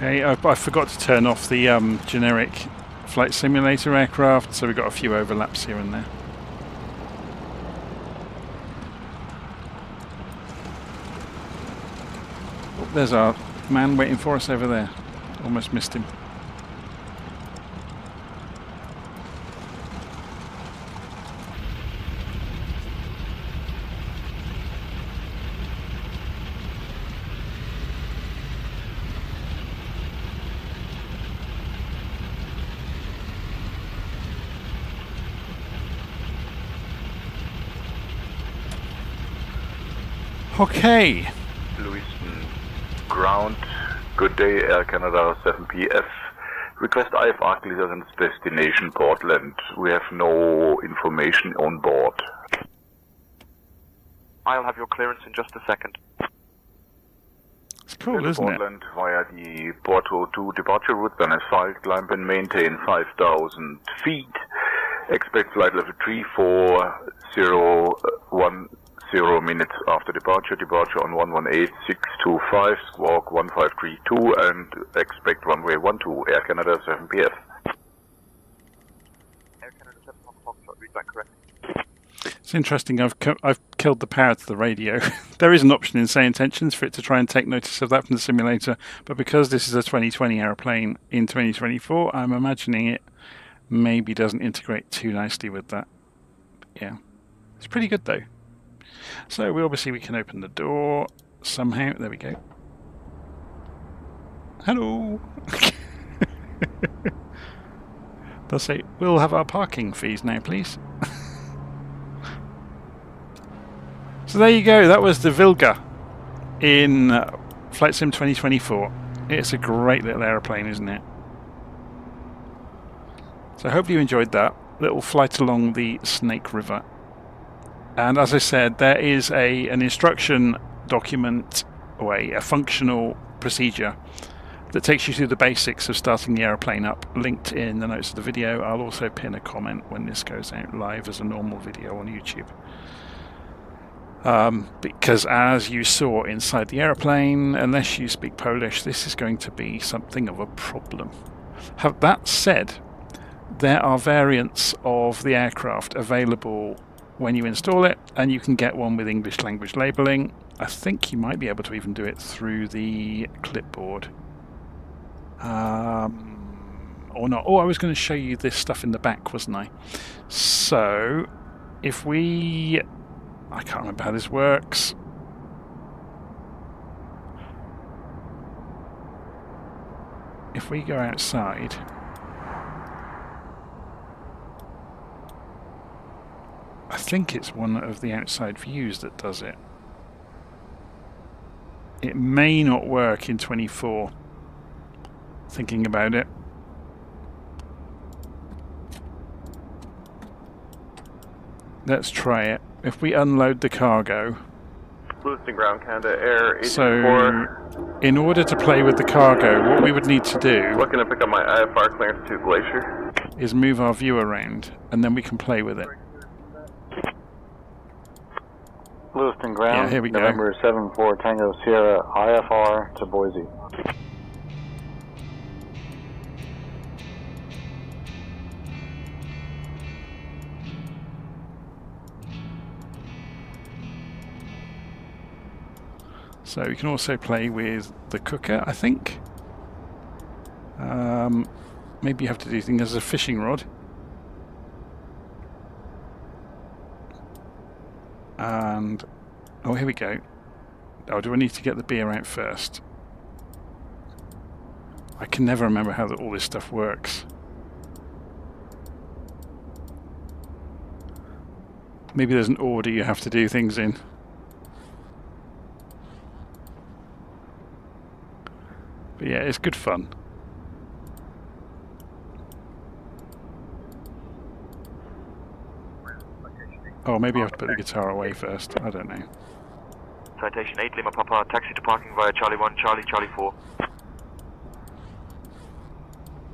Okay, I forgot to turn off the generic flight simulator aircraft, so we've got a few overlaps here and there. Oh, there's our man waiting for us over there. Almost missed him. Okay. Lewiston ground. Good day, Air Canada 7PF. Request IFR clearance destination Portland. We have no information on board. I'll have your clearance in just a second. It's cool, isn't Portland via the Porto 2 departure route, then asphalt, climb and maintain 5,000 feet. Expect flight level 3410 minutes after departure. Departure on 118625, squawk 1532, and expect runway 12, Air Canada 7PF. Air Canada 7 Foxtrot, read back correct. It's interesting, I've killed the power to the radio. There is an option in Say Intentions for it to try and take notice of that from the simulator, but because this is a 2020 aeroplane in 2024, I'm imagining it maybe doesn't integrate too nicely with that. Yeah, it's pretty good though. So we can open the door somehow. There we go. Hello. They'll say, we'll have our parking fees now, please. So there you go, that was the Wilga in Flight Sim 2024. It's a great little aeroplane, isn't it? So I hope you enjoyed that little flight along the Snake River. And as I said, there is an instruction document, or a functional procedure that takes you through the basics of starting the aeroplane up, linked in the notes of the video. I'll also pin a comment when this goes out live as a normal video on YouTube. Because as you saw inside the aeroplane, unless you speak Polish, this is going to be something of a problem. That said, there are variants of the aircraft available when you install it, and you can get one with English language labelling. I think you might be able to even do it through the clipboard. Or not. Oh, I was going to show you this stuff in the back, wasn't I? So, if we... I can't remember how this works. If we go outside, I think it's one of the outside views that does it. It may not work in 24. Thinking about it. Let's try it. If we unload the cargo. Lewiston Ground Canada Air 824. So, in order to play with the cargo, what we would need to do... Looking to pick up my IFR clearance to Glacier. ...is move our view around, and then we can play with it. Lewiston Ground, yeah, here we November 74 Tango Sierra, IFR to Boise. So we can also play with the cooker, I think. Maybe you have to do things as a fishing rod. And, oh, here we go. Oh, do I need to get the beer out first? I can never remember how all this stuff works. Maybe there's an order you have to do things in. But yeah, it's good fun. Oh, maybe I have to put the guitar away first. I don't know. Citation 8 Lima Papa, taxi to parking via Charlie 1, Charlie, Charlie 4.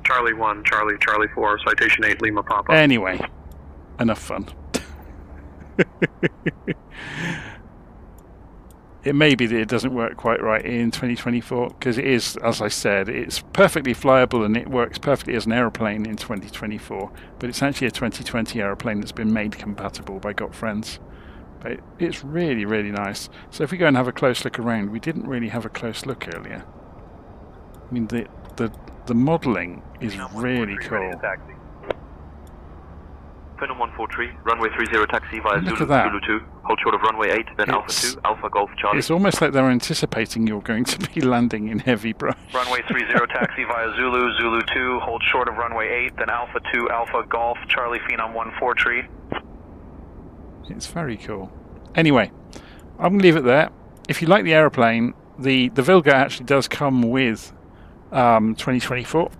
Charlie 1, Charlie, Charlie 4, citation 8 Lima Papa. Anyway, enough fun. It may be that it doesn't work quite right in 2024, because it is, as I said, it's perfectly flyable and it works perfectly as an aeroplane in 2024, but it's actually a 2020 aeroplane that's been made compatible by Got Friends. But it's really, really nice. So if we go and have a close look around, we didn't really have a close look earlier. I mean, the modelling is really cool. Phenom 143, runway 30 taxi via Look Zulu, at that. Zulu 2, hold short of runway 8, then Alpha 2, Alpha Golf Charlie. It's almost like they're anticipating you're going to be landing in heavy brush. Runway 30 taxi via Zulu, Zulu 2, hold short of runway 8, then Alpha 2, Alpha Golf, Charlie Phenom 143. It's very cool. Anyway, I'm going to leave it there. If you like the aeroplane, the Wilga actually does come with 2024.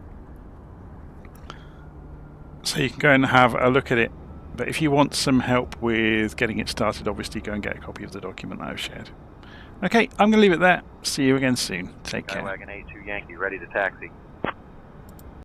So you can go and have a look at it. But if you want some help with getting it started, obviously go and get a copy of the document that I've shared. Okay, I'm going to leave it there. See you again soon. Take care. Skywagon 82 Yankee, ready to taxi.